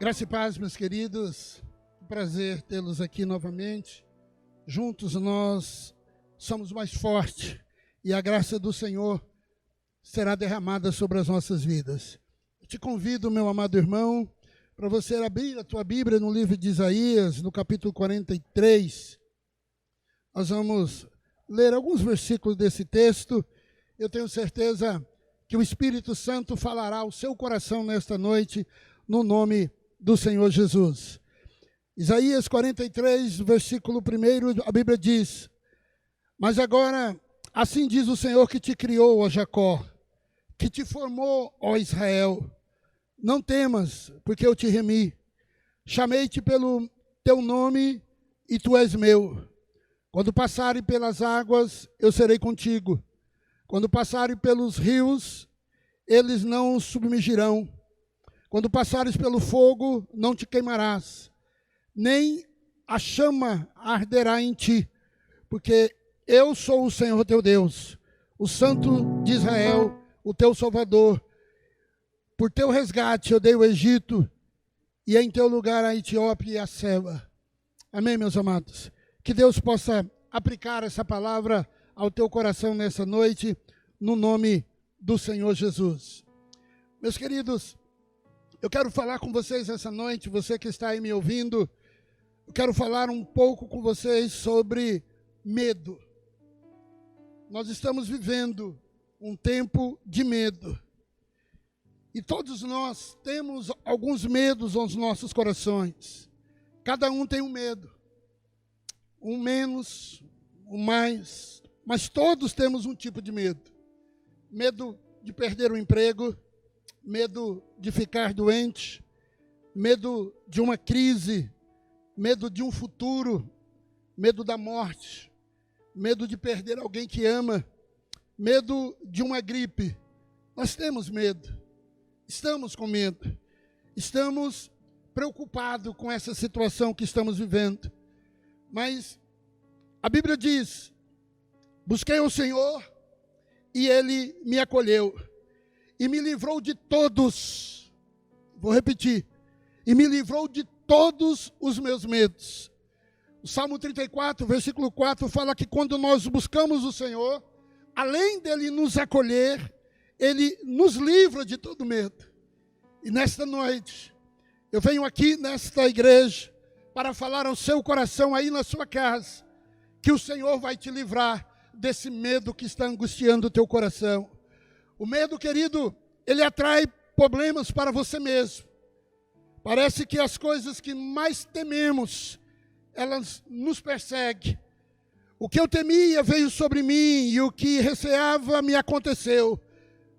Graça e paz, meus queridos. Prazer tê-los aqui novamente. Juntos nós somos mais fortes e a graça do Senhor será derramada sobre as nossas vidas. Eu te convido, meu amado irmão, para você abrir a tua Bíblia no livro de Isaías, no capítulo 43. Nós vamos ler alguns versículos desse texto. Eu tenho certeza que o Espírito Santo falará ao seu coração nesta noite, no nome do Senhor Jesus. Isaías 43, versículo 1, a Bíblia diz: Mas agora, assim diz o Senhor que te criou, ó Jacó, que te formou, ó Israel. Não temas, porque eu te remi. Chamei-te pelo teu nome e tu és meu. Quando passarem pelas águas, eu serei contigo. Quando passarem pelos rios, eles não submergirão. Quando passares pelo fogo, não te queimarás, nem a chama arderá em ti, porque eu sou o Senhor teu Deus, o Santo de Israel, o teu Salvador. Por teu resgate eu dei o Egito, e em teu lugar a Etiópia e a Seba. Amém, meus amados? Que Deus possa aplicar essa palavra ao teu coração nessa noite, no nome do Senhor Jesus. Meus queridos, eu quero falar com vocês essa noite, você que está aí me ouvindo, eu quero falar um pouco com vocês sobre medo. Nós estamos vivendo um tempo de medo. E todos nós temos alguns medos aos nossos corações. Cada um tem um medo. Um menos, um mais, mas todos temos um tipo de medo. Medo de perder o emprego, medo de ficar doente, medo de uma crise, medo de um futuro, medo da morte, medo de perder alguém que ama, medo de uma gripe. Nós temos medo, estamos com medo, estamos preocupados com essa situação que estamos vivendo. Mas a Bíblia diz: busquei o Senhor e Ele me acolheu. E me livrou de todos, vou repetir, e me livrou de todos os meus medos. O Salmo 34, versículo 4, fala que quando nós buscamos o Senhor, além dEle nos acolher, Ele nos livra de todo medo. E nesta noite, eu venho aqui nesta igreja para falar ao seu coração aí na sua casa, que o Senhor vai te livrar desse medo que está angustiando o teu coração. O medo, querido, ele atrai problemas para você mesmo. Parece que as coisas que mais tememos, elas nos perseguem. O que eu temia veio sobre mim e o que receava me aconteceu.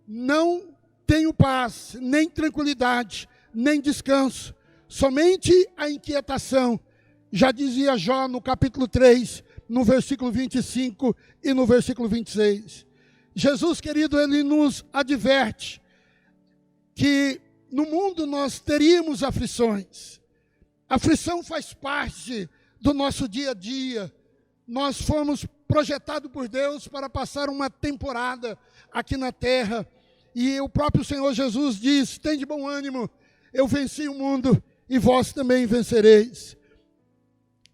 Não tenho paz, nem tranquilidade, nem descanso, somente a inquietação. Já dizia Jó no capítulo 3, no versículo 25 e no versículo 26. Jesus, querido, ele nos adverte que no mundo nós teríamos aflições. Aflição faz parte do nosso dia a dia. Nós fomos projetados por Deus para passar uma temporada aqui na terra. E o próprio Senhor Jesus diz: tem de bom ânimo, eu venci o mundo e vós também vencereis.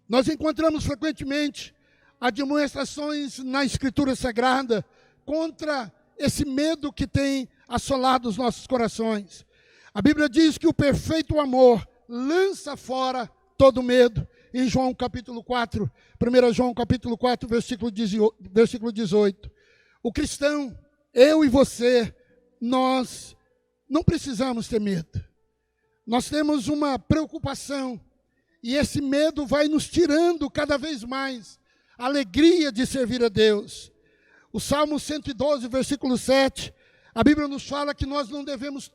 Nós encontramos frequentemente admoestações na Escritura Sagrada contra esse medo que tem assolado os nossos corações. A Bíblia diz que o perfeito amor lança fora todo medo. Em João capítulo 4, 1 João capítulo 4, versículo 18. O cristão, eu e você, nós não precisamos ter medo. Nós temos uma preocupação e esse medo vai nos tirando cada vez mais a alegria de servir a Deus. O Salmo 112, versículo 7, a Bíblia nos fala que nós não devemos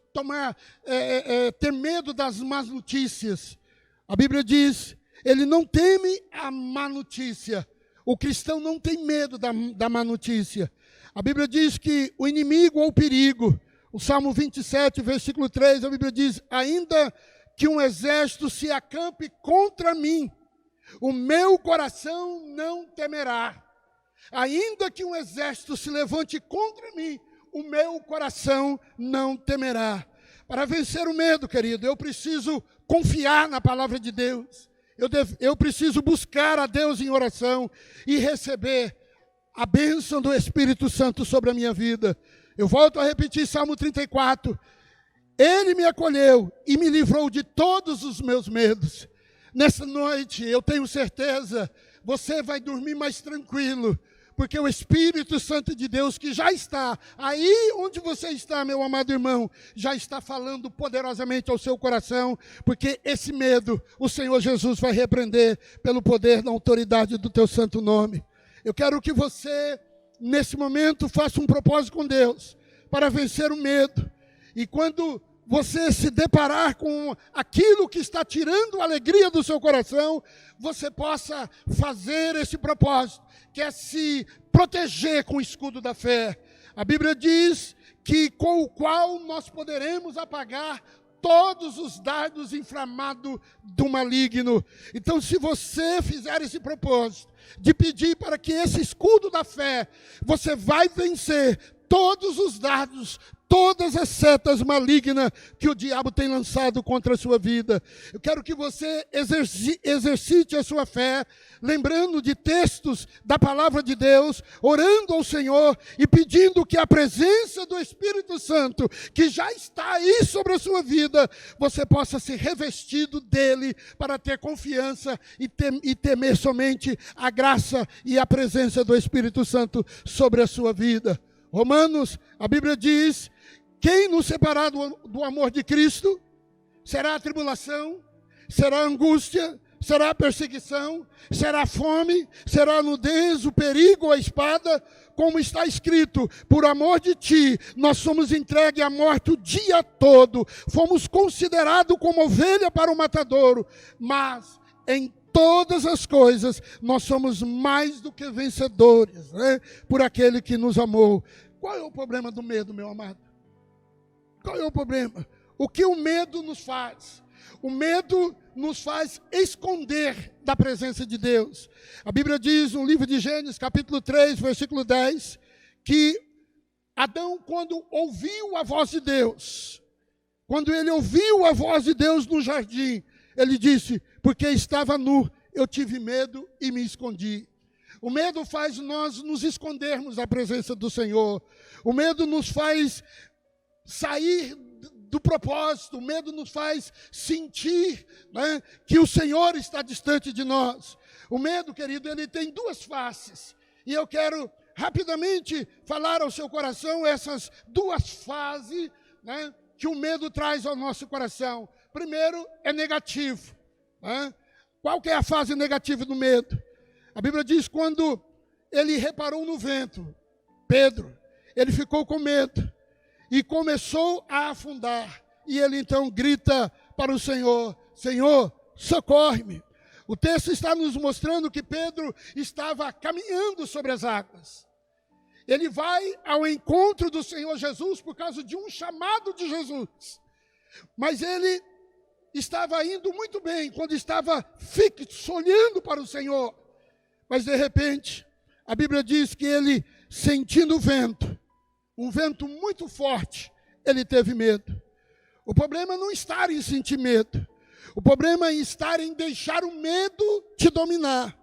ter medo das más notícias. A Bíblia diz: ele não teme a má notícia. O cristão não tem medo da má notícia. A Bíblia diz que o inimigo ou o perigo, o Salmo 27, versículo 3, a Bíblia diz: ainda que um exército se acampe contra mim, o meu coração não temerá. Ainda que um exército se levante contra mim, o meu coração não temerá. Para vencer o medo, querido, eu preciso confiar na palavra de Deus. Eu preciso buscar a Deus em oração e receber a bênção do Espírito Santo sobre a minha vida. Eu volto a repetir Salmo 34. Ele me acolheu e me livrou de todos os meus medos. Nessa noite, eu tenho certeza, você vai dormir mais tranquilo, porque o Espírito Santo de Deus, que já está aí onde você está, meu amado irmão, já está falando poderosamente ao seu coração, porque esse medo, o Senhor Jesus vai repreender pelo poder da autoridade do teu santo nome. Eu quero que você, nesse momento, faça um propósito com Deus, para vencer o medo. E quando você se deparar com aquilo que está tirando a alegria do seu coração, você possa fazer esse propósito, que é se proteger com o escudo da fé. A Bíblia diz que com o qual nós poderemos apagar todos os dardos inflamados do maligno. Então, se você fizer esse propósito de pedir para que esse escudo da fé, você vai vencer todos os dardos, todas as setas malignas que o diabo tem lançado contra a sua vida. Eu quero que você exercite a sua fé, lembrando de textos da palavra de Deus, orando ao Senhor e pedindo que a presença do Espírito Santo, que já está aí sobre a sua vida, você possa ser revestido dele para ter confiança e temer somente a graça e a presença do Espírito Santo sobre a sua vida. Romanos, a Bíblia diz: quem nos separar do amor de Cristo? Será a tribulação? Será a angústia? Será a perseguição? Será a fome? Será a nudez, o perigo, a espada? Como está escrito: por amor de ti, nós somos entregues à morte o dia todo. Fomos considerados como ovelha para o matadouro. Mas em todas as coisas, nós somos mais do que vencedores, né? Por aquele que nos amou. Qual é o problema do medo, meu amado? Qual é o problema? O que o medo nos faz? O medo nos faz esconder da presença de Deus. A Bíblia diz no livro de Gênesis, capítulo 3, versículo 10, que Adão, quando ouviu a voz de Deus, quando ele ouviu a voz de Deus no jardim, ele disse: porque estava nu, eu tive medo e me escondi. O medo faz nós nos escondermos da presença do Senhor. O medo nos faz sair do propósito. O medo nos faz sentir, né, que o Senhor está distante de nós. O medo, querido, ele tem duas faces. E eu quero rapidamente falar ao seu coração essas duas fases, né, que o medo traz ao nosso coração. Primeiro, é negativo. Qual que é a fase negativa do medo? A Bíblia diz: quando ele reparou no vento, Pedro, ele ficou com medo e começou a afundar. E ele então grita para o Senhor: Senhor, socorre-me. O texto está nos mostrando que Pedro estava caminhando sobre as águas. Ele vai ao encontro do Senhor Jesus por causa de um chamado de Jesus. Mas ele estava indo muito bem, quando estava fixo, olhando para o Senhor. Mas de repente, a Bíblia diz que ele, sentindo o vento, um vento muito forte, ele teve medo. O problema não está em sentir medo. O problema é estar em deixar o medo te dominar.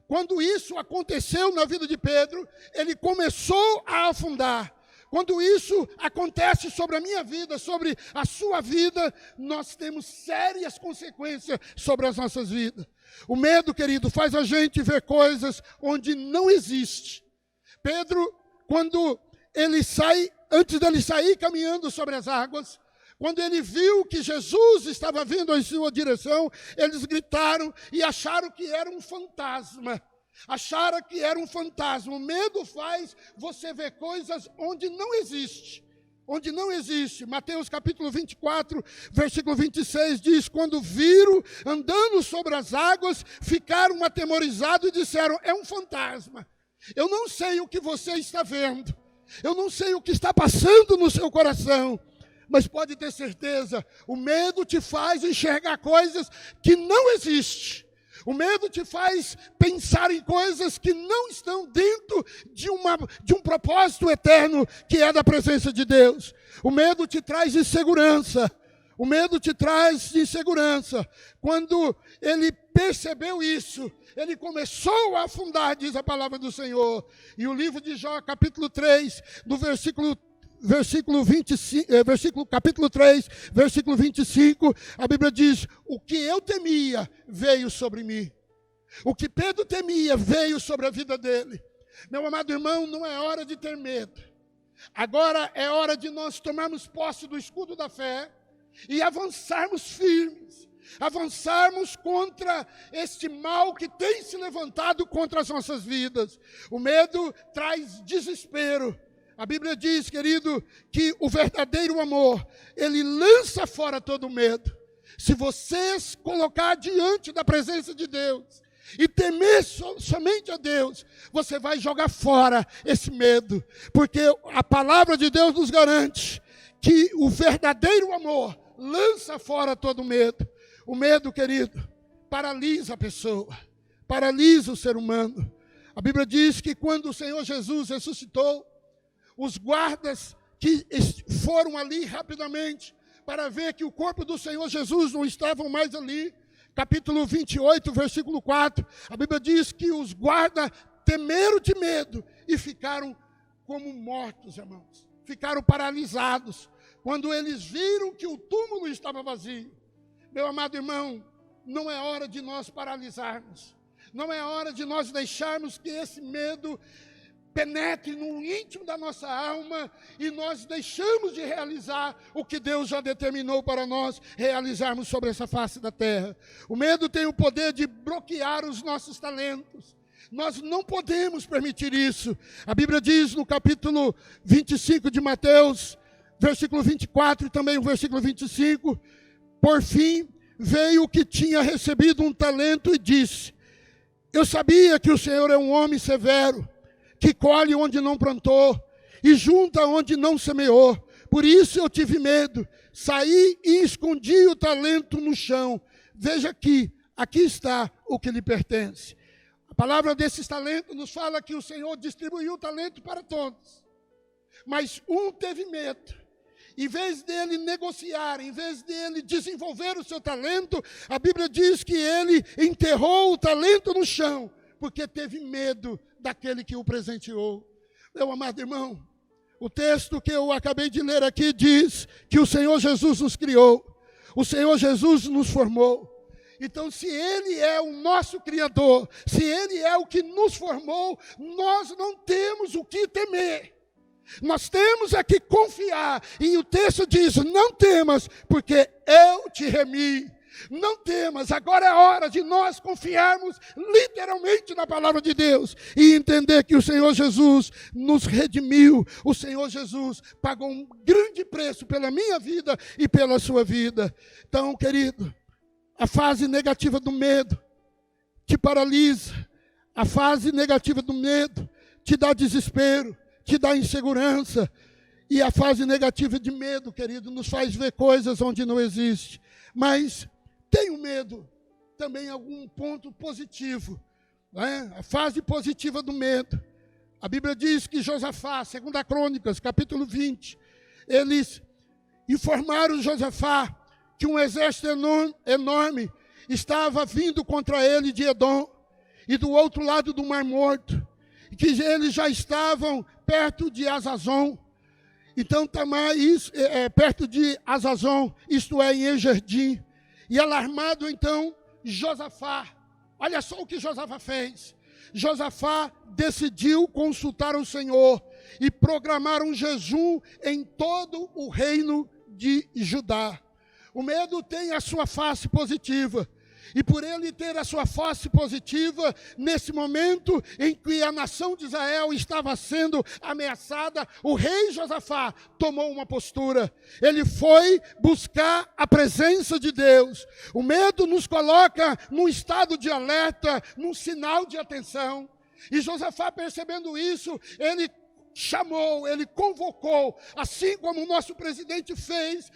Quando isso aconteceu na vida de Pedro, ele começou a afundar. Quando isso acontece sobre a minha vida, sobre a sua vida, nós temos sérias consequências sobre as nossas vidas. O medo, querido, faz a gente ver coisas onde não existe. Pedro, quando ele sai, antes dele sair caminhando sobre as águas, quando ele viu que Jesus estava vindo em sua direção, eles gritaram e acharam que era um fantasma. Acharam que era um fantasma. O medo faz você ver coisas onde não existe. Onde não existe. Mateus capítulo 24, versículo 26 diz: quando viram andando sobre as águas, ficaram atemorizados e disseram: é um fantasma. Eu não sei o que você está vendo. Eu não sei o que está passando no seu coração. Mas pode ter certeza, o medo te faz enxergar coisas que não existem. O medo te faz pensar em coisas que não estão dentro de um propósito eterno, que é da presença de Deus. O medo te traz insegurança. O medo te traz insegurança. Quando ele percebeu isso, ele começou a afundar, diz a palavra do Senhor. E o livro de Jó, capítulo 3, do capítulo 3, versículo 25, a Bíblia diz: o que eu temia veio sobre mim. O que Pedro temia veio sobre a vida dele. Meu amado irmão, não é hora de ter medo. Agora é hora de nós tomarmos posse do escudo da fé e avançarmos firmes, avançarmos contra este mal que tem se levantado contra as nossas vidas. O medo traz desespero. A Bíblia diz, querido, que o verdadeiro amor, ele lança fora todo medo. Se você colocar diante da presença de Deus e temer somente a Deus, você vai jogar fora esse medo, porque a palavra de Deus nos garante que o verdadeiro amor lança fora todo medo. O medo, querido, paralisa a pessoa, paralisa o ser humano. A Bíblia diz que quando o Senhor Jesus ressuscitou, os guardas que foram ali rapidamente para ver que o corpo do Senhor Jesus não estava mais ali, capítulo 28, versículo 4, a Bíblia diz que os guardas temeram de medo e ficaram como mortos, irmãos. Ficaram paralisados quando eles viram que o túmulo estava vazio. Meu amado irmão, não é hora de nós paralisarmos. Não é hora de nós deixarmos que esse medo penetre no íntimo da nossa alma e nós deixamos de realizar o que Deus já determinou para nós realizarmos sobre essa face da terra. O medo tem o poder de bloquear os nossos talentos. Nós não podemos permitir isso. A Bíblia diz no capítulo 25 de Mateus, versículo 24 e também o versículo 25, por fim veio o que tinha recebido um talento e disse: eu sabia que o Senhor é um homem severo, que colhe onde não plantou e junta onde não semeou. Por isso eu tive medo, saí e escondi o talento no chão. Veja aqui está o que lhe pertence. A palavra desses talentos nos fala que o Senhor distribuiu o talento para todos. Mas um teve medo. Em vez dele negociar, em vez dele desenvolver o seu talento, a Bíblia diz que ele enterrou o talento no chão, porque teve medo daquele que o presenteou. Meu amado irmão, o texto que eu acabei de ler aqui diz que o Senhor Jesus nos criou, o Senhor Jesus nos formou. Então, se Ele é o nosso Criador, se Ele é o que nos formou, nós não temos o que temer. Nós temos é que confiar. E o texto diz: não temas, porque eu te remi. Não temas, agora é hora de nós confiarmos literalmente na palavra de Deus e entender que o Senhor Jesus nos redimiu. O Senhor Jesus pagou um grande preço pela minha vida e pela sua vida. Então, querido, a fase negativa do medo te paralisa. A fase negativa do medo te dá desespero, te dá insegurança. E a fase negativa de medo, querido, nos faz ver coisas onde não existe. Mas tenho medo também em algum ponto positivo, né? A fase positiva do medo. A Bíblia diz que Josafá, 2 Crônicas, capítulo 20, eles informaram Josafá que um exército enorme estava vindo contra ele de Edom e do outro lado do Mar Morto, e que eles já estavam perto de Azazon. Então, perto de Azazon, isto é, em Engerdim. E alarmado, então, Josafá, olha só o que Josafá fez. Josafá decidiu consultar o Senhor e programar um jejum em todo o reino de Judá. O medo tem a sua face positiva. E por ele ter a sua face positiva, nesse momento em que a nação de Israel estava sendo ameaçada, o rei Josafá tomou uma postura. Ele foi buscar a presença de Deus. O medo nos coloca num estado de alerta, num sinal de atenção. E Josafá, percebendo isso, ele chamou, ele convocou, assim como o nosso presidente fez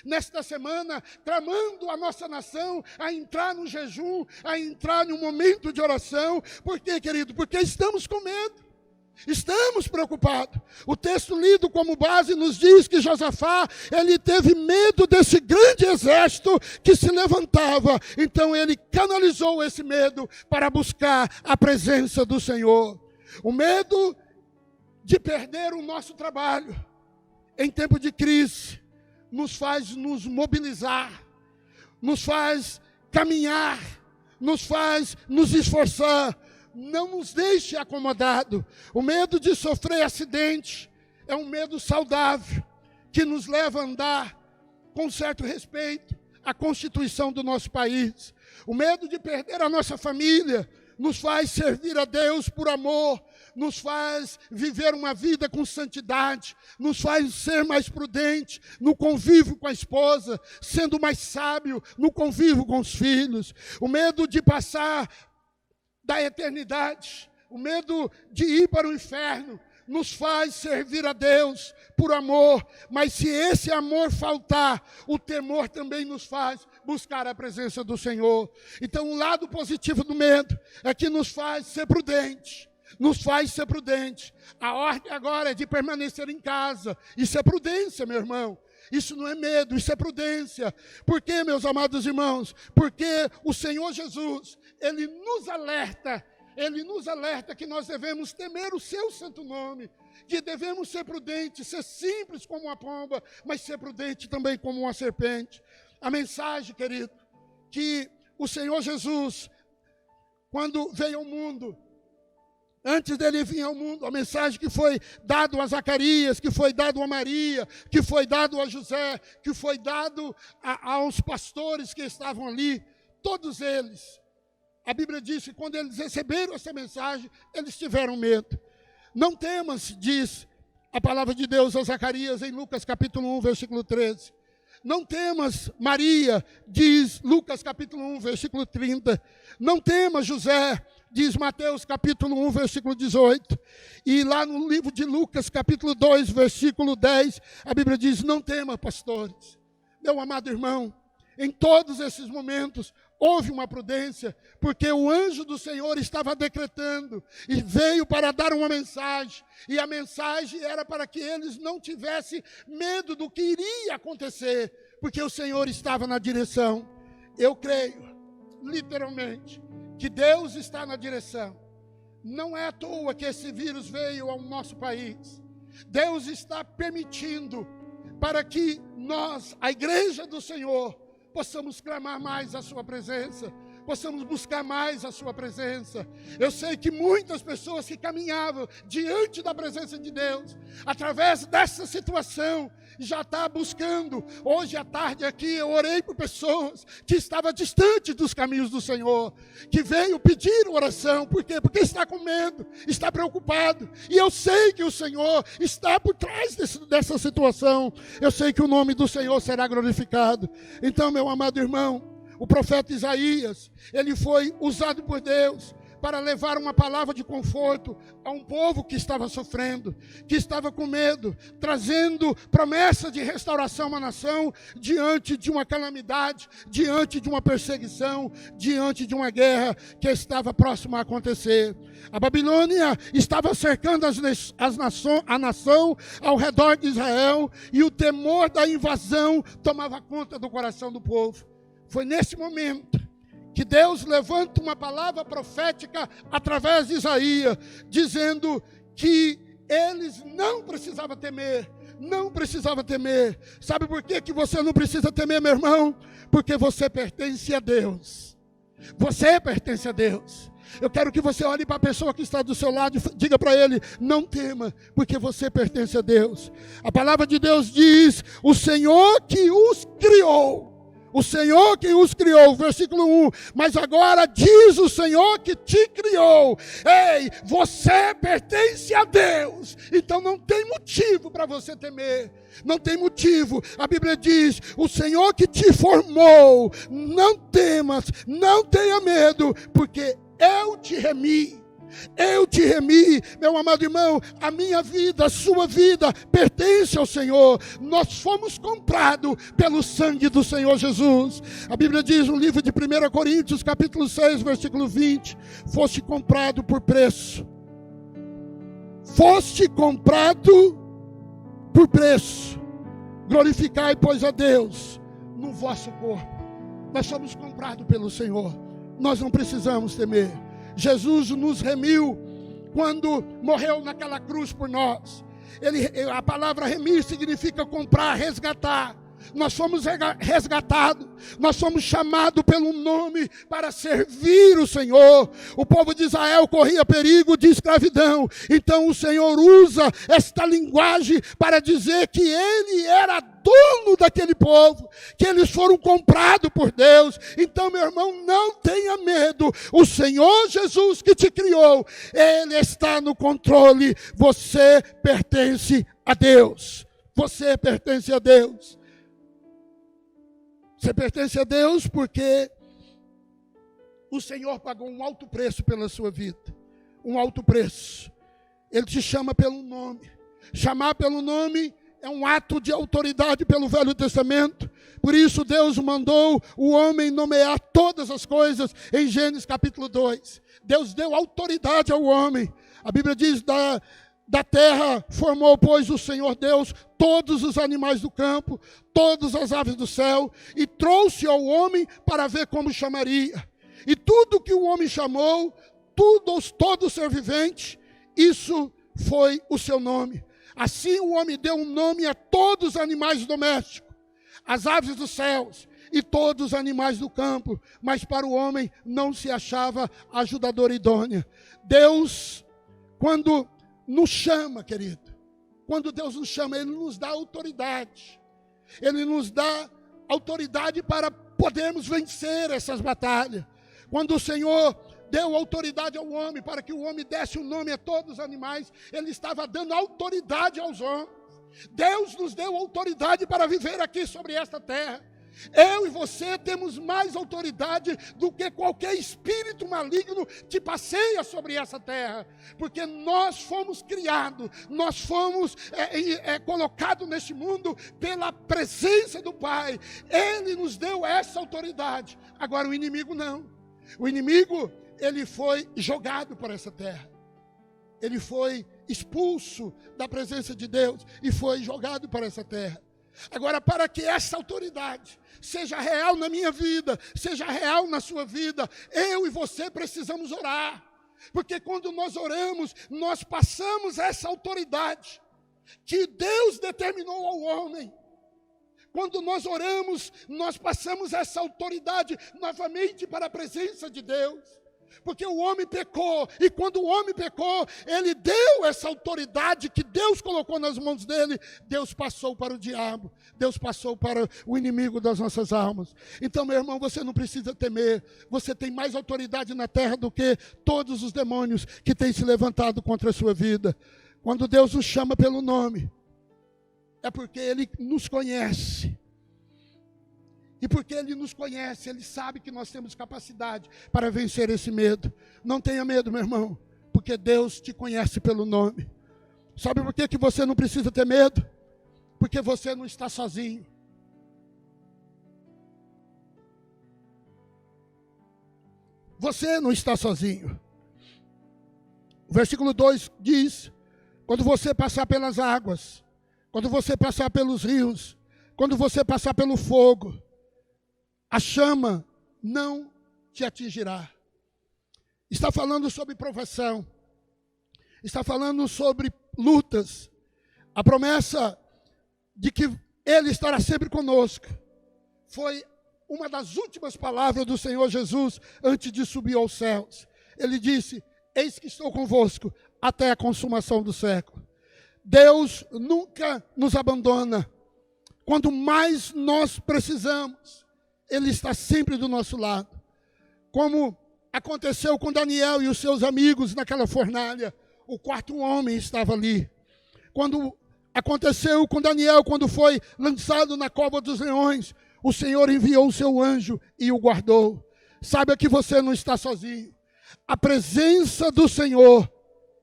nesta semana, clamando a nossa nação a entrar no jejum, a entrar num momento de oração. Por quê, querido? Porque estamos com medo. Estamos preocupados. O texto lido como base nos diz que Josafá, ele teve medo desse grande exército que se levantava. Então ele canalizou esse medo para buscar a presença do Senhor. O medo de perder o nosso trabalho em tempo de crise nos faz nos mobilizar, nos faz caminhar, nos faz nos esforçar. Não nos deixe acomodado. O medo de sofrer acidente é um medo saudável, que nos leva a andar com certo respeito à Constituição do nosso país. O medo de perder a nossa família nos faz servir a Deus por amor, nos faz viver uma vida com santidade, nos faz ser mais prudente no convívio com a esposa, sendo mais sábio no convívio com os filhos. O medo de passar da eternidade, o medo de ir para o inferno, nos faz servir a Deus por amor, mas se esse amor faltar, o temor também nos faz buscar a presença do Senhor. Então o lado positivo do medo é que nos faz ser prudente, nos faz ser prudente. A ordem agora é de permanecer em casa. Isso é prudência, meu irmão. Isso não é medo, isso é prudência. Por quê, meus amados irmãos? Porque o Senhor Jesus, Ele nos alerta que nós devemos temer o seu santo nome, que devemos ser prudentes, ser simples como uma pomba, mas ser prudente também como uma serpente. A mensagem, querido, que o Senhor Jesus, quando veio ao mundo, antes dele vir ao mundo, a mensagem que foi dada a Zacarias, que foi dada a Maria, que foi dada a José, que foi dado aos pastores que estavam ali, todos eles, a Bíblia diz que quando eles receberam essa mensagem, eles tiveram medo. Não temas, diz a palavra de Deus a Zacarias em Lucas capítulo 1, versículo 13. Não temas, Maria, diz Lucas capítulo 1, versículo 30. Não temas, José, diz Mateus capítulo 1, versículo 18. E lá no livro de Lucas capítulo 2, versículo 10, a Bíblia diz: não tema, pastores. Meu amado irmão, em todos esses momentos, houve uma prudência, porque o anjo do Senhor estava decretando e veio para dar uma mensagem, e a mensagem era para que eles não tivessem medo do que iria acontecer, porque o Senhor estava na direção. Eu creio, literalmente, que Deus está na direção. Não é à toa que esse vírus veio ao nosso país. Deus está permitindo para que nós, a igreja do Senhor, possamos clamar mais a sua presença, possamos buscar mais a sua presença. Eu sei que muitas pessoas que caminhavam diante da presença de Deus, através dessa situação, já está buscando. Hoje à tarde aqui eu orei por pessoas que estavam distantes dos caminhos do Senhor, que veio pedir oração. Por quê? Porque está com medo, está preocupado. E eu sei que o Senhor está por trás dessa situação. Eu sei que o nome do Senhor será glorificado. Então, meu amado irmão, o profeta Isaías, ele foi usado por Deus para levar uma palavra de conforto a um povo que estava sofrendo, que estava com medo, trazendo promessa de restauração à nação diante de uma calamidade, diante de uma perseguição, diante de uma guerra que estava próxima a acontecer. A Babilônia estava cercando a nação ao redor de Israel, e o temor da invasão tomava conta do coração do povo. Foi nesse momento que Deus levanta uma palavra profética através de Isaías, dizendo que eles não precisavam temer, não precisavam temer. Sabe por que você não precisa temer, meu irmão? Porque você pertence a Deus. Você pertence a Deus. Eu quero que você olhe para a pessoa que está do seu lado e diga para ele: não tema, porque você pertence a Deus. A palavra de Deus diz: o Senhor que os criou. O Senhor que os criou, versículo 1, mas agora diz o Senhor que te criou. Ei, você pertence a Deus, então não tem motivo para você temer, não tem motivo. A Bíblia diz: o Senhor que te formou, não temas, não tenha medo, porque eu te remi. Eu te remi, meu amado irmão. A minha vida, a sua vida pertence ao Senhor. Nós fomos comprados pelo sangue do Senhor Jesus. A Bíblia diz no livro de 1 Coríntios, capítulo 6, versículo 20: foste comprado por preço. foste comprado por preço. Glorificai, pois, a Deus no vosso corpo. Nós somos comprados pelo Senhor. Nós não precisamos temer. Jesus nos remiu quando morreu naquela cruz por nós. A palavra remir significa comprar, resgatar. Nós somos resgatados, nós somos chamados pelo nome para servir o Senhor. O povo de Israel corria perigo de escravidão, então o Senhor usa esta linguagem para dizer que Ele era dono daquele povo, que eles foram comprados por Deus. Então, meu irmão, não tenha medo. O Senhor Jesus que te criou, Ele está no controle. Você pertence a Deus. Você pertence a Deus. Você pertence a Deus porque o Senhor pagou um alto preço pela sua vida. Um alto preço. Ele te chama pelo nome. Chamar pelo nome é um ato de autoridade pelo Velho Testamento. Por isso Deus mandou o homem nomear todas as coisas em Gênesis capítulo 2. Deus deu autoridade ao homem. A Bíblia diz da terra formou, pois, o Senhor Deus todos os animais do campo, todas as aves do céu, e trouxe ao homem para ver como chamaria. E tudo que o homem chamou, todo ser vivente, isso foi o seu nome. Assim o homem deu um nome a todos os animais domésticos, as aves dos céus e todos os animais do campo, mas para o homem não se achava ajudadora idônea. Deus, quando nos chama, querido, quando Deus nos chama, Ele nos dá autoridade. Ele nos dá autoridade para podermos vencer essas batalhas. Quando o Senhor deu autoridade ao homem, para que o homem desse o nome a todos os animais, Ele estava dando autoridade aos homens. Deus nos deu autoridade para viver aqui sobre esta terra. Eu e você temos mais autoridade do que qualquer espírito maligno que passeia sobre essa terra, porque nós fomos criados, nós fomos colocados neste mundo pela presença do Pai. Ele nos deu essa autoridade. Agora o inimigo não. O inimigo, ele foi jogado por essa terra. Ele foi expulso da presença de Deus e foi jogado para essa terra. Agora, para que essa autoridade seja real na minha vida, seja real na sua vida, eu e você precisamos orar. Porque quando nós oramos, nós passamos essa autoridade que Deus determinou ao homem. Quando nós oramos, nós passamos essa autoridade novamente para a presença de Deus. Porque o homem pecou, e quando o homem pecou, ele deu essa autoridade que Deus colocou nas mãos dele, Deus passou para o diabo, Deus passou para o inimigo das nossas almas. Então, meu irmão, você não precisa temer, você tem mais autoridade na terra do que todos os demônios que têm se levantado contra a sua vida. Quando Deus nos chama pelo nome, é porque Ele nos conhece. E porque Ele nos conhece, Ele sabe que nós temos capacidade para vencer esse medo. Não tenha medo, meu irmão, porque Deus te conhece pelo nome. Sabe por que você não precisa ter medo? Porque você não está sozinho. Você não está sozinho. O versículo 2 diz: quando você passar pelas águas, quando você passar pelos rios, quando você passar pelo fogo, a chama não te atingirá. Está falando sobre provação. Está falando sobre lutas. A promessa de que Ele estará sempre conosco foi uma das últimas palavras do Senhor Jesus antes de subir aos céus. Ele disse: eis que estou convosco até a consumação do século. Deus nunca nos abandona. Quando mais nós precisamos, Ele está sempre do nosso lado. Como aconteceu com Daniel e os seus amigos naquela fornalha, o quarto homem estava ali. Quando aconteceu com Daniel, quando foi lançado na cova dos leões, o Senhor enviou o seu anjo e o guardou. Saiba que você não está sozinho. A presença do Senhor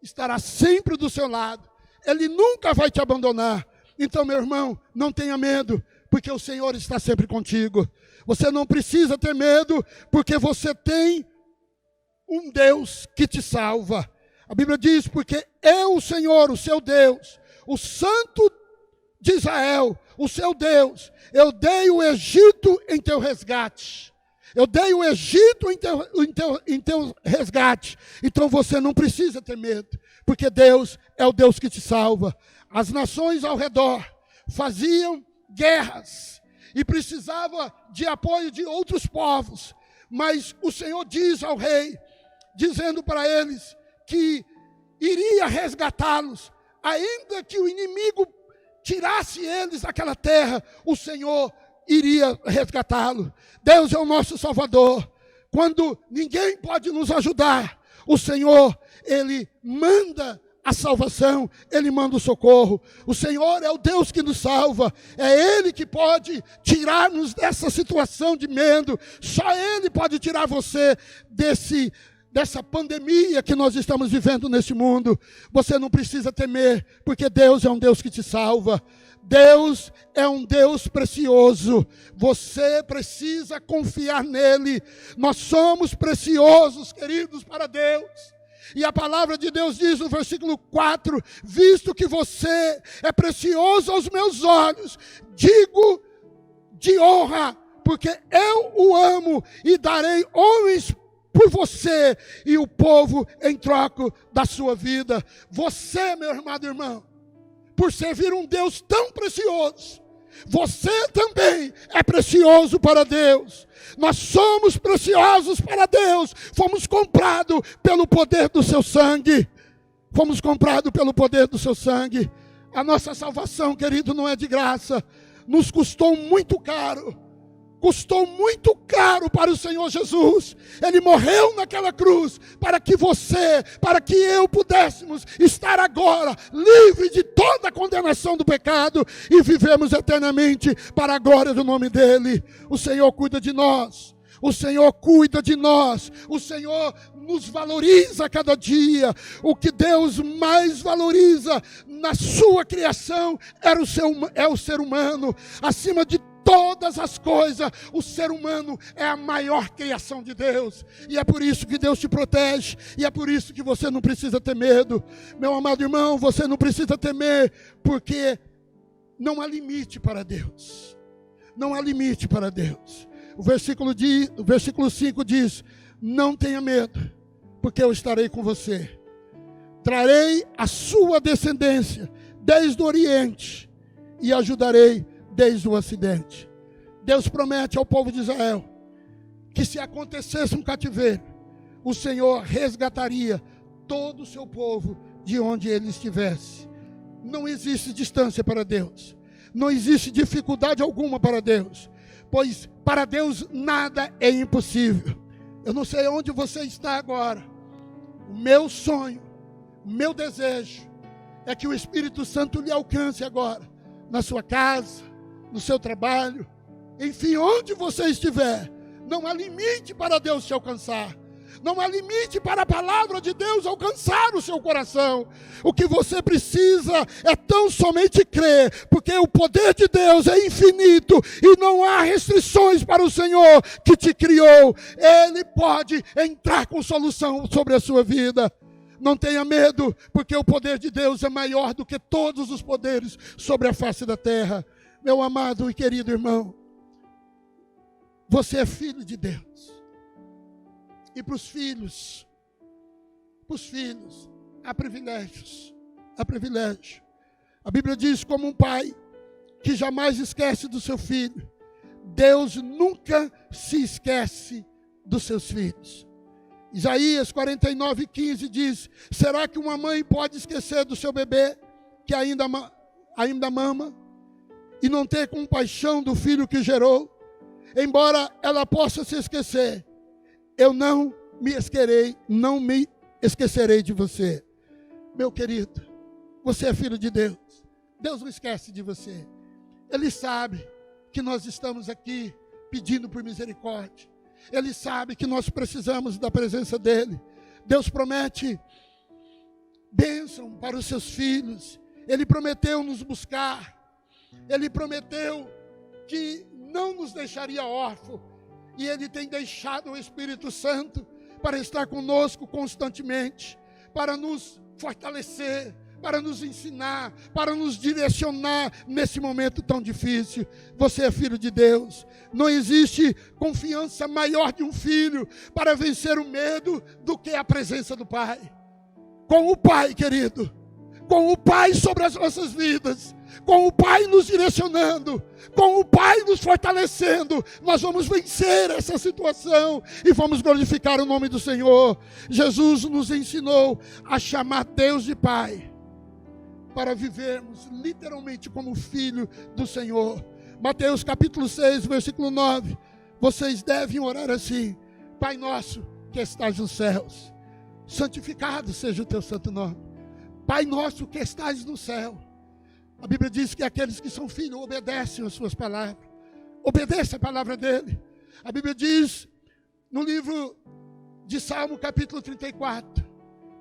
estará sempre do seu lado. Ele nunca vai te abandonar. Então, meu irmão, não tenha medo, porque o Senhor está sempre contigo. Você não precisa ter medo, porque você tem um Deus que te salva. A Bíblia diz, porque eu, o Senhor, o seu Deus, o Santo de Israel, o seu Deus, eu dei o Egito em teu resgate. Eu dei o Egito em teu resgate. Então você não precisa ter medo, porque Deus é o Deus que te salva. As nações ao redor faziam guerras e precisava de apoio de outros povos. Mas o Senhor diz ao rei, dizendo para eles que iria resgatá-los, ainda que o inimigo tirasse eles daquela terra, o Senhor iria resgatá-lo. Deus é o nosso Salvador. Quando ninguém pode nos ajudar, o Senhor, Ele manda a salvação, Ele manda o socorro. O Senhor é o Deus que nos salva, é Ele que pode tirar-nos dessa situação de medo. Só Ele pode tirar você dessa pandemia que nós estamos vivendo nesse mundo. Você não precisa temer, porque Deus é um Deus que te salva. Deus é um Deus precioso. Você precisa confiar nele. Nós somos preciosos, queridos, para Deus. E a palavra de Deus diz no versículo 4, visto que você é precioso aos meus olhos, digo de honra, porque eu o amo e darei homens por você e o povo em troca da sua vida. Você, meu amado irmão, por servir um Deus tão precioso, você também é precioso para Deus. Nós somos preciosos para Deus. Fomos comprados pelo poder do seu sangue. Fomos comprados pelo poder do seu sangue. A nossa salvação, querido, não é de graça. Nos custou muito caro. Custou muito caro para o Senhor Jesus. Ele morreu naquela cruz para que você, para que eu pudéssemos estar agora livre de toda a condenação do pecado e vivemos eternamente para a glória do nome dEle. O Senhor cuida de nós. O Senhor cuida de nós. O Senhor nos valoriza a cada dia. O que Deus mais valoriza na sua criação é o ser humano. Acima de todas as coisas, o ser humano é a maior criação de Deus, e é por isso que Deus te protege, e é por isso que você não precisa ter medo. Meu amado irmão, você não precisa temer, porque não há limite para Deus. Não há limite para Deus. O versículo 5 diz, não tenha medo, porque eu estarei com você. Trarei a sua descendência desde o Oriente, e ajudarei desde o Ocidente. Deus promete ao povo de Israel que se acontecesse um cativeiro, o Senhor resgataria todo o seu povo de onde ele estivesse. Não existe distância para Deus. Não existe dificuldade alguma para Deus. Pois para Deus nada é impossível. Eu não sei onde você está agora. O meu sonho, o meu desejo é que o Espírito Santo lhe alcance agora, na sua casa, no seu trabalho, enfim, onde você estiver. Não há limite para Deus te alcançar. Não há limite para a palavra de Deus alcançar o seu coração. O que você precisa é tão somente crer, porque o poder de Deus é infinito e não há restrições para o Senhor que te criou. Ele pode entrar com solução sobre a sua vida. Não tenha medo, porque o poder de Deus é maior do que todos os poderes sobre a face da terra. Meu amado e querido irmão, você é filho de Deus. E para os filhos, há privilégios, há privilégio. A Bíblia diz, como um pai que jamais esquece do seu filho, Deus nunca se esquece dos seus filhos. Isaías 49:15 diz, será que uma mãe pode esquecer do seu bebê que ainda mama e não ter compaixão do filho que gerou? Embora ela possa se esquecer, eu não me esquecerei de você. Meu querido, você é filho de Deus. Deus não esquece de você. Ele sabe que nós estamos aqui pedindo por misericórdia. Ele sabe que nós precisamos da presença dEle. Deus promete bênção para os seus filhos. Ele prometeu nos buscar. Ele prometeu que não nos deixaria órfãos. E Ele tem deixado o Espírito Santo para estar conosco constantemente, para nos fortalecer, para nos ensinar, para nos direcionar nesse momento tão difícil. Você é filho de Deus. Não existe confiança maior de um filho para vencer o medo do que a presença do Pai. Com o Pai, querido, com o Pai sobre as nossas vidas, com o Pai nos direcionando, com o Pai nos fortalecendo, nós vamos vencer essa situação e vamos glorificar o nome do Senhor. Jesus nos ensinou a chamar Deus de Pai, para vivermos literalmente como filho do Senhor. Mateus capítulo 6, versículo 9. Vocês devem orar assim: Pai nosso que estás nos céus, santificado seja o teu santo nome. Pai nosso que estás no céu. A Bíblia diz que aqueles que são filhos obedecem às suas palavras. Obedece a palavra dele. A Bíblia diz no livro de Salmo capítulo 34,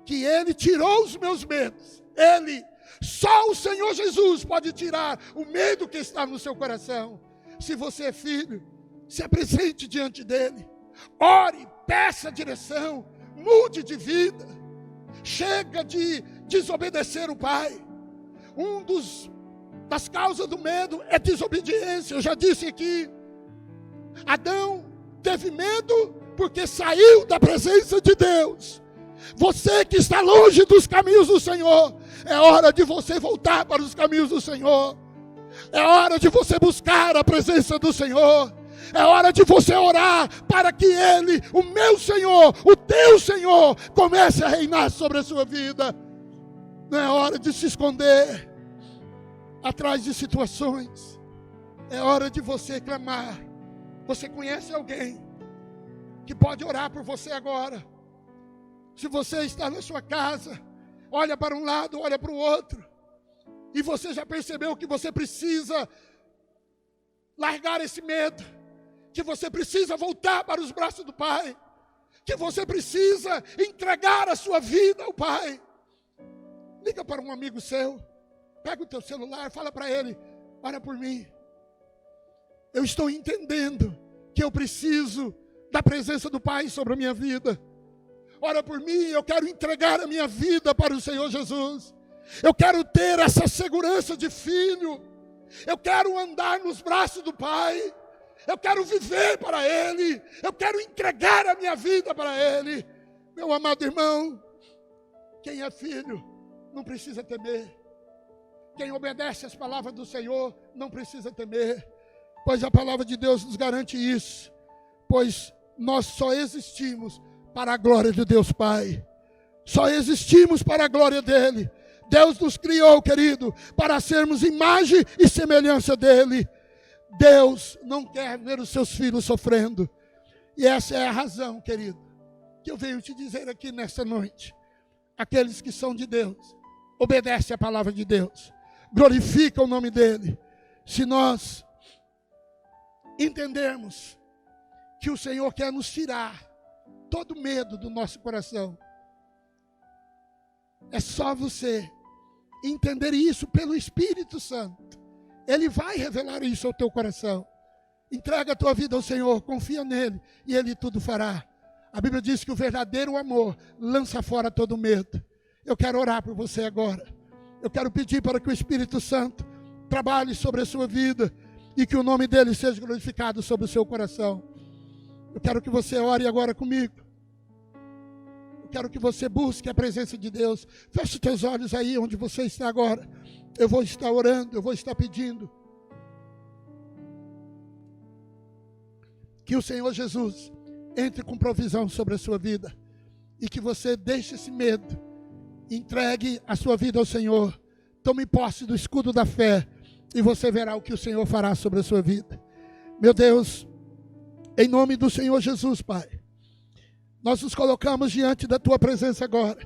que ele tirou os meus medos. Só o Senhor Jesus pode tirar o medo que está no seu coração. Se você é filho, se apresente diante dele. Ore, peça direção, mude de vida. Chega de desobedecer o Pai. Das causas do medo é desobediência. Eu já disse aqui, Adão teve medo porque saiu da presença de Deus. Você que está longe dos caminhos do Senhor, é hora de você voltar para os caminhos do Senhor. É hora de você buscar a presença do Senhor. É hora de você orar para que Ele, o meu Senhor, o teu Senhor, comece a reinar sobre a sua vida. Não é hora de se esconder atrás de situações. É hora de você clamar. Você conhece alguém que pode orar por você agora? Se você está na sua casa, olha para um lado, olha para o outro, e você já percebeu que você precisa largar esse medo, que você precisa voltar para os braços do Pai, que você precisa entregar a sua vida ao Pai. Liga para um amigo seu, pega o teu celular, fala para ele: ora por mim. Eu estou entendendo que eu preciso da presença do Pai sobre a minha vida. Ora por mim, eu quero entregar a minha vida para o Senhor Jesus. Eu quero ter essa segurança de filho. Eu quero andar nos braços do Pai. Eu quero viver para Ele. Eu quero entregar a minha vida para Ele. Meu amado irmão, quem é filho não precisa temer. Quem obedece às palavras do Senhor não precisa temer. Pois a palavra de Deus nos garante isso. Pois nós só existimos para a glória de Deus Pai. Só existimos para a glória dEle. Deus nos criou, querido, para sermos imagem e semelhança dEle. Deus não quer ver os seus filhos sofrendo. E essa é a razão, querido, que eu venho te dizer aqui nesta noite. Aqueles que são de Deus, obedecem a palavra de Deus, glorificam o nome dEle. Se nós entendermos que o Senhor quer nos tirar todo medo do nosso coração, é só você entender isso pelo Espírito Santo. Ele vai revelar isso ao teu coração. Entrega a tua vida ao Senhor, confia nele e Ele tudo fará. A Bíblia diz que o verdadeiro amor lança fora todo medo. Eu quero orar por você agora. Eu quero pedir para que o Espírito Santo trabalhe sobre a sua vida e que o nome dele seja glorificado sobre o seu coração. Eu quero que você ore agora comigo. Eu quero que você busque a presença de Deus. Feche os teus olhos aí onde você está agora. Eu vou estar orando, eu vou estar pedindo que o Senhor Jesus entre com provisão sobre a sua vida e que você deixe esse medo, entregue a sua vida ao Senhor, tome posse do escudo da fé e você verá o que o Senhor fará sobre a sua vida. Meu Deus, em nome do Senhor Jesus, Pai, nós nos colocamos diante da Tua presença agora.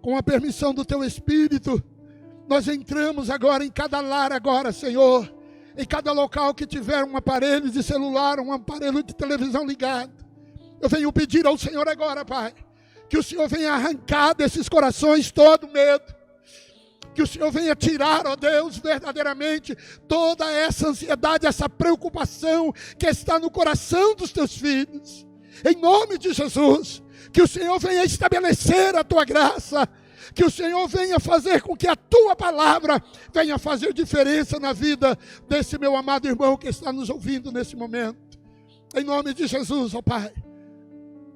Com a permissão do Teu Espírito, nós entramos agora em cada lar agora, Senhor. Em cada local que tiver um aparelho de celular, um aparelho de televisão ligado. Eu venho pedir ao Senhor agora, Pai, que o Senhor venha arrancar desses corações todo medo. Que o Senhor venha tirar, ó Deus, verdadeiramente toda essa ansiedade, essa preocupação que está no coração dos teus filhos. Em nome de Jesus, que o Senhor venha estabelecer a tua graça, que o Senhor venha fazer com que a tua palavra venha fazer diferença na vida desse meu amado irmão que está nos ouvindo nesse momento. Em nome de Jesus, ó Pai.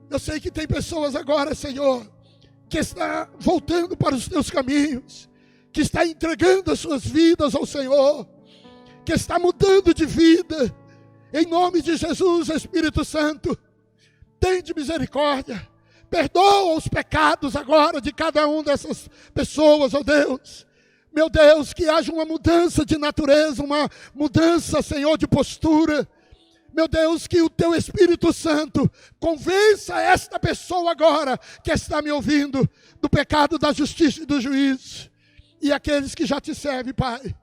Eu sei que tem pessoas agora, Senhor, que está voltando para os teus caminhos, que está entregando as suas vidas ao Senhor, que está mudando de vida. Em nome de Jesus, Espírito Santo, tende misericórdia, perdoa os pecados agora de cada uma dessas pessoas, ó Deus. Meu Deus, que haja uma mudança de natureza, uma mudança, Senhor, de postura. Meu Deus, que o teu Espírito Santo convença esta pessoa agora que está me ouvindo do pecado, da justiça e do juízo. E aqueles que já te servem, Pai,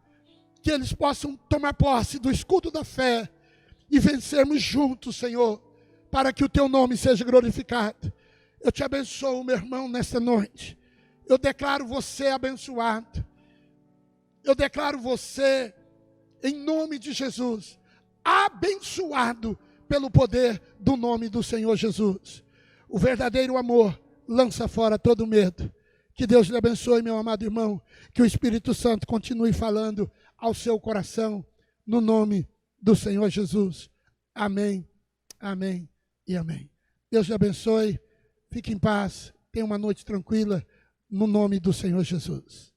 que eles possam tomar posse do escudo da fé e vencermos juntos, Senhor, para que o teu nome seja glorificado. Eu te abençoo, meu irmão, nesta noite. Eu declaro você abençoado. Eu declaro você, em nome de Jesus, abençoado pelo poder do nome do Senhor Jesus. O verdadeiro amor lança fora todo medo. Que Deus lhe abençoe, meu amado irmão. Que o Espírito Santo continue falando ao seu coração, no nome do Senhor Jesus. Amém, amém e amém. Deus lhe abençoe. Fique em paz. Tenha uma noite tranquila, no nome do Senhor Jesus.